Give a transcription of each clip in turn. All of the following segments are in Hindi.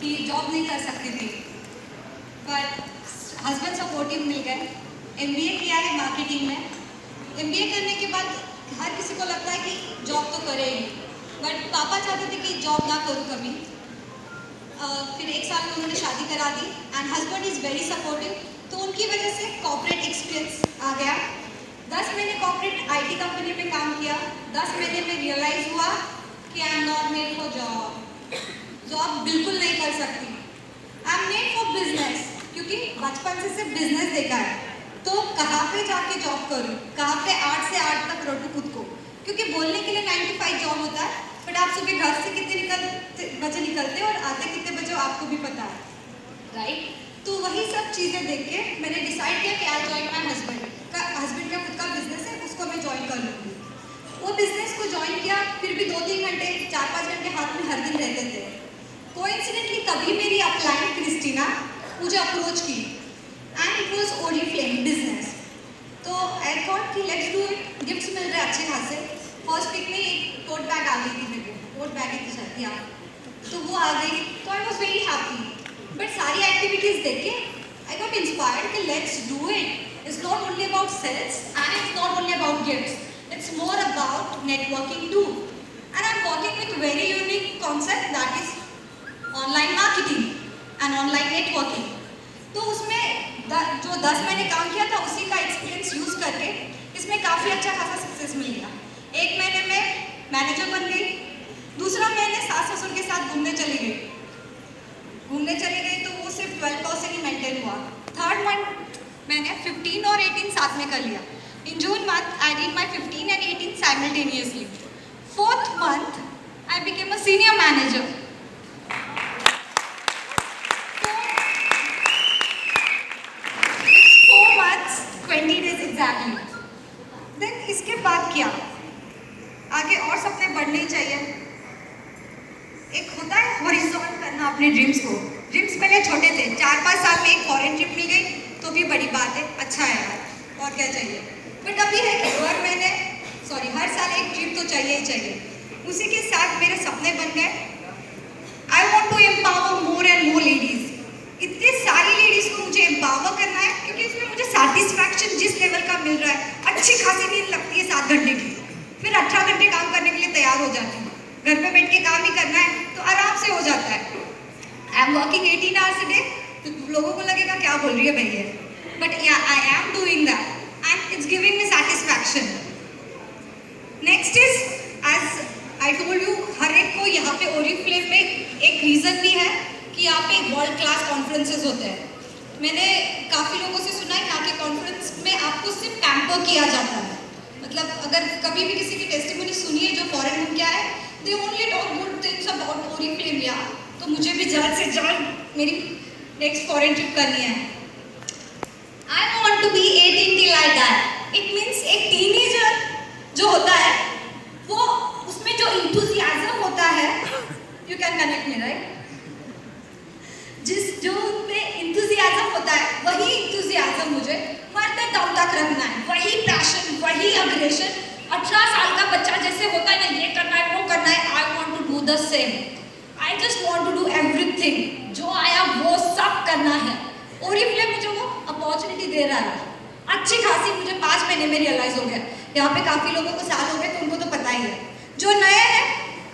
कि जॉब नहीं कर सकती थी, पर हस्बैंड सपोर्टिव मिल गए। एमबीए किया है मार्केटिंग में। एमबीए करने के बाद हर किसी को लगता है कि जॉब तो करेगी, बट पापा चाहते थे कि जॉब ना करूँ कभी। फिर 1 साल में उन्होंने शादी करा दी and husband is very supportive, तो उनकी वजह से कॉर्पोरेट एक्सपीरियंस आ गया। 10 महीने कॉर्पोरेट आईटी कंपनी में काम किया। 10 महीने में रियलाइज़ हुआ कि I am not made for job, job बिल्कुल नहीं कर सकती। I am made for business, क्योंकि बचपन से सिर्फ बिजनेस देखा है, तो कहाँ पे जाके जॉब करूँ, कहाँ पे 8 से 8 तक रटूँ खुद को, क्योंकि बोलने के लिए 9 to 5 जॉब होता है, बट आप सुबह घर से कितने बजे निकलते हो और आते कितने बजे आपको भी पता है, राइट? तो वही सब चीज़ें देख के मैंने डिसाइड किया कि आई जॉइन माई हस्बैंड का खुद का बिजनेस है, उसको मैं ज्वाइन कर लूँगी। वो बिजनेस को ज्वाइन किया, फिर भी 2-3 घंटे 4-5 घंटे हाथ में हर दिन रहते थे। कोइंसिडेंटली तभी मेरी क्लाइंट क्रिस्टीना मुझे अप्रोच की and it was Oriflame business. तो आई थॉट कि लेट्स डू इट, गिफ्ट्स मिल रहे अच्छे खासे। फर्स्ट वीक में एक टोट बैग आ गई थी मेरे को, टोट बैग ही थी आप, तो वो आ गई, तो I was very happy. But सारी एक्टिविटीज़ देख के आई गॉट इंस्पायर्ड कि let's do it. It's not only about sales and it's not only about gifts, it's more about networking too, and I'm working with very unique concept that is online marketing and online networking. तो उसमें जो 10 महीने काम किया था उसी का एक्सपीरियंस यूज़ करके इसमें काफ़ी अच्छा खासा सक्सेस मिल गया। 1 महीने में मैनेजर बन गई, दूसरा महीने सास ससुर के साथ घूमने चली गई तो वो सिर्फ 12% ही मेंटेन हुआ। थर्ड मंथ मैंने 15 और 18 साथ में कर लिया। In June month, I did my 15 and 18 simultaneously. 4th month, I became a senior manager. It's 4 months, 20 days exactly. Then इसके बाद क्या? आगे और सपने बढ़ने चाहिए। एक होता है हॉरिज़ॉन्टल करना अपने ड्रीम्स को। ड्रीम्स पहले छोटे थे, 4-5 साल में एक फॉरेन ट्रिप मिल गई तो भी बड़ी बात है, अच्छा है यार, और क्या चाहिए। बट अभी है कि हर साल एक ट्रिप तो चाहिए ही चाहिए। उसी के साथ मेरे सपने बन गए, I want to empower more and more ladies. इतने सारी लेडीज को मुझे एम्पावर करना है, क्योंकि इसमें मुझे सेटिस्फैक्शन जिस लेवल का मिल रहा है, अच्छी खासी नींद लगती है 7 घंटे की, फिर 18 घंटे काम करने के लिए तैयार हो जाती हूँ। घर पे बैठ के काम ही करना है तो आराम से हो जाता है। I am working 18 hours a day, तो लोगों को लगेगा क्या बोल रही है भैया, but I am doing that and it's giving me satisfaction. Next is, as I told you, हर एक को यहाँ पे ओरिफ्लेम में एक रीज़न भी है कि यहाँ पे वर्ल्ड क्लास कॉन्फ्रेंसेस होते हैं। मैंने काफ़ी लोगों से सुना है यहाँ के कॉन्फ्रेंस में आपको सिर्फ पैम्पर किया जाता है। मतलब अगर कभी भी किसी की टेस्टिमनी सुनिए जो फॉरेन में क्या है, they only talk good things about Oriflame. यार तो मुझे भी जल्द से जल्द मेरी नेक्स्ट फॉरेन ट्रिप करनी है। I want to be 18 till I die. It means एक टीनेजर जो होता है वो उसमें जो enthusiasm होता है, you can connect me right? जो उनमें enthusiasm होता है, वही enthusiasm मुझे मरते दम तक रखना है। वही passion, वही aggression। 18 साल का बच्चा जैसे होता है ना, ये करना है वो करना है, I want to do the same. I just want to do everything. जो आया वो सब करना है। ओरिफ्लेम मुझे वो अपॉर्चुनिटी दे रहा है। अच्छी खासी मुझे 5 महीने में रियलाइज हो गया। यहाँ पे काफ़ी लोगों को साल हो गए तो उनको तो पता ही है। जो नए हैं,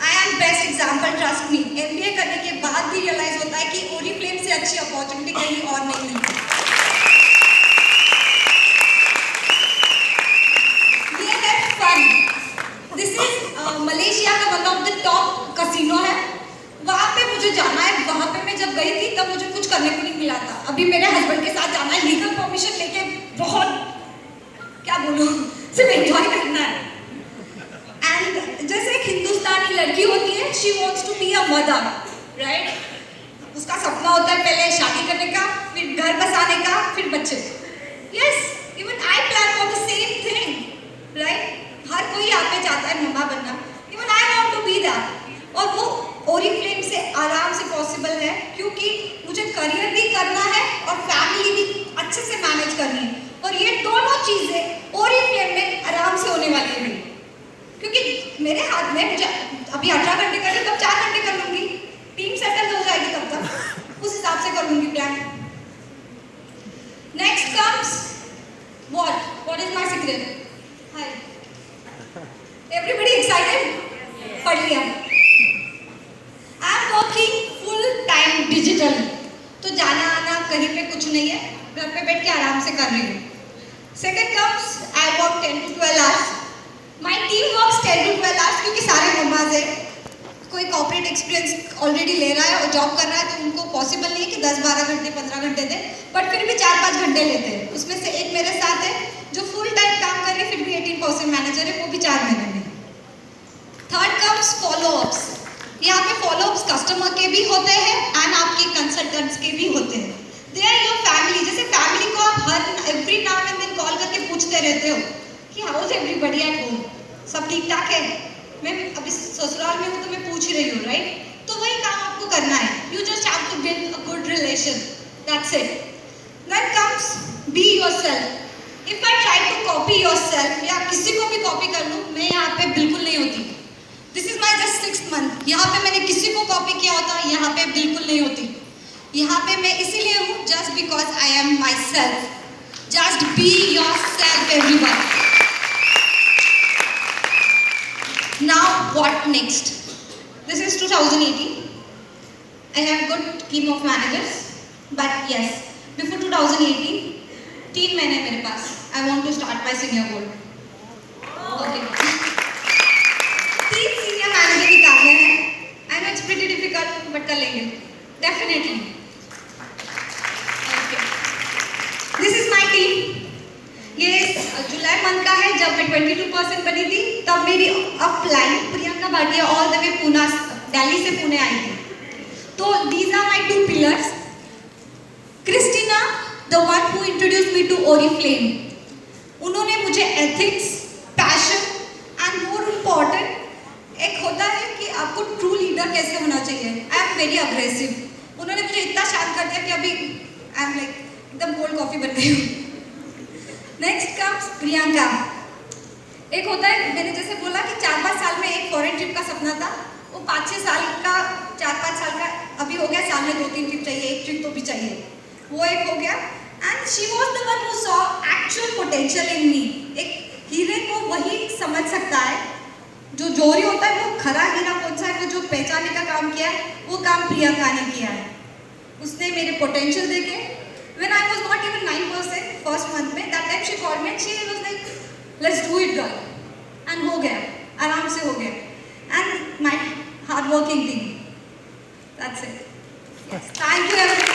I am best example, trust me. MBA करने के बाद भी रियलाइज होता है कि ओरिफ्लेम से अच्छी अपॉर्चुनिटी कहीं और नहीं मिलती। ये है फन। दिस इज मलेशिया का one of the top casino है, वहाँ पे मुझे जाना है। वहाँ पे मैं जब गई थी तब मुझे कुछ करने को नहीं मिला था। अभी मेरे हस्बैंड के साथ जाना है, लीगल परमिशन लेके, बहुत क्या बोलूँ, सिर्फ एंजॉय करना है। एंड जैसे एक हिंदुस्तानी लड़की होती है, she wants to be a mother, right? उसका सपना होता है पहले शादी करने का, फिर घर बसाने का, फिर बच्चे। Yes, even I plan for the same thing, right? हर कोई यहाँ पे चाहता है मम्मा बनना, even I want to be that. और वो ओरिफ्लेम से आराम से पॉसिबल है, क्योंकि मुझे करियर भी करना है और फैमिली भी अच्छे से मैनेज करनी है। और ये दोनों चीज़ें ओरिफ्लेम में आराम से होने वाली है, क्योंकि मेरे हाथ में, मुझे अभी 18 घंटे करनी, तब 4 घंटे कर लूँगी, टीम सेटल हो जाएगी तब तक। करूंगी plan. Next comes what is my secret? Hi, everybody excited? पढ़ लिया। I am working full time digital, तो जाना आना कहीं पे कुछ नहीं है, घर पे बैठ के आराम से कर रही हूँ। Second comes I work 10 to 12 hours. My team works 10 to 12 hours क्योंकि सारे मम्माज है, कोई कॉर्पोरेट एक्सपीरियंस ऑलरेडी ले रहा है और जॉब कर रहा है, तो उनको पॉसिबल नहीं है कि 10-12 घंटे 15 घंटे दे, बट फिर भी 4-5 घंटे लेते हैं। उसमें से एक मेरे साथ है जो फुल टाइम काम कर रही है, फिर भी 18% मैनेजर है, वो भी 4 महीने में। Third comes follow-ups. यहाँ पे फॉलोअप्स कस्टमर के भी होते हैं एंड आपके कंसल्टेंट्स के भी होते हैं। They are your family. जैसे फैमिली को आप हर every now and then call करके पूछते रहते हो कि how is everybody at home, सब ठीक ठाक है? मैं अभी ससुराल में हूँ तो मैं पूछ रही हूँ, राइट? तो वही काम आपको करना है। You just have to build a good relation, that's it. Then comes be yourself. If I try to copy yourself या किसी को भी कॉपी कर लूँ, मैं यहाँ पे बिल्कुल नहीं होती। This is my just 6th month। यहाँ पे मैंने किसी को कॉपी किया होता, यहाँ पे बिल्कुल नहीं होती। यहाँ पे मैं इसीलिए हूँ just because I am my self. Just be your self everyone. Now what next? This is 2018. I have good team of managers, but yes, before 2018, 3 महीने मेरे पास। I want to start my senior goal. Okay. 3 senior manager निकालने हैं। I know it's pretty difficult, but कर लेंगे, definitely. Okay. This is my team. ये जुलाई मंथ का है। जब मैं 22% बनी थी तब मेरी upline Priyanka Bhatia all the way Pune, Delhi से पुणे आई थी। तो these are my 2 pillars. Christina, the one who introduced me to Oriflame, उन्होंने मुझे ethics, passion and more important एक होता है कि आपको ट्रू लीडर कैसे होना चाहिए। I am very aggressive. उन्होंने मुझे इतना शांत कर दिया कि अभी आई एम लाइक एकदम कोल्ड कॉफी बन गई हूँ। Next comes Priyanka. एक होता है, मैंने जैसे बोला कि 4-5 साल में एक फॉरेन ट्रिप का सपना था, वो 5-6 साल का, 4-5 साल का अभी हो गया। साल में 2-3 ट्रिप चाहिए, एक ट्रिप तो भी चाहिए, वो एक हो गया। And she was the one who saw actual potential in me. एक हीरे को वही समझ सकता है जो जोरी होता है, वो खरा हीरा कौन सा है, वो जो पहचानने का काम किया है, वो काम प्रियंका ने किया है। उसने मेरे पोटेंशियल देखे। When I was not even 9% first month में, that time she called me and she was like, let's do it girl, and हो गया, आराम से हो गया। And my hard working team, that's it. Yes. Thank you everyone.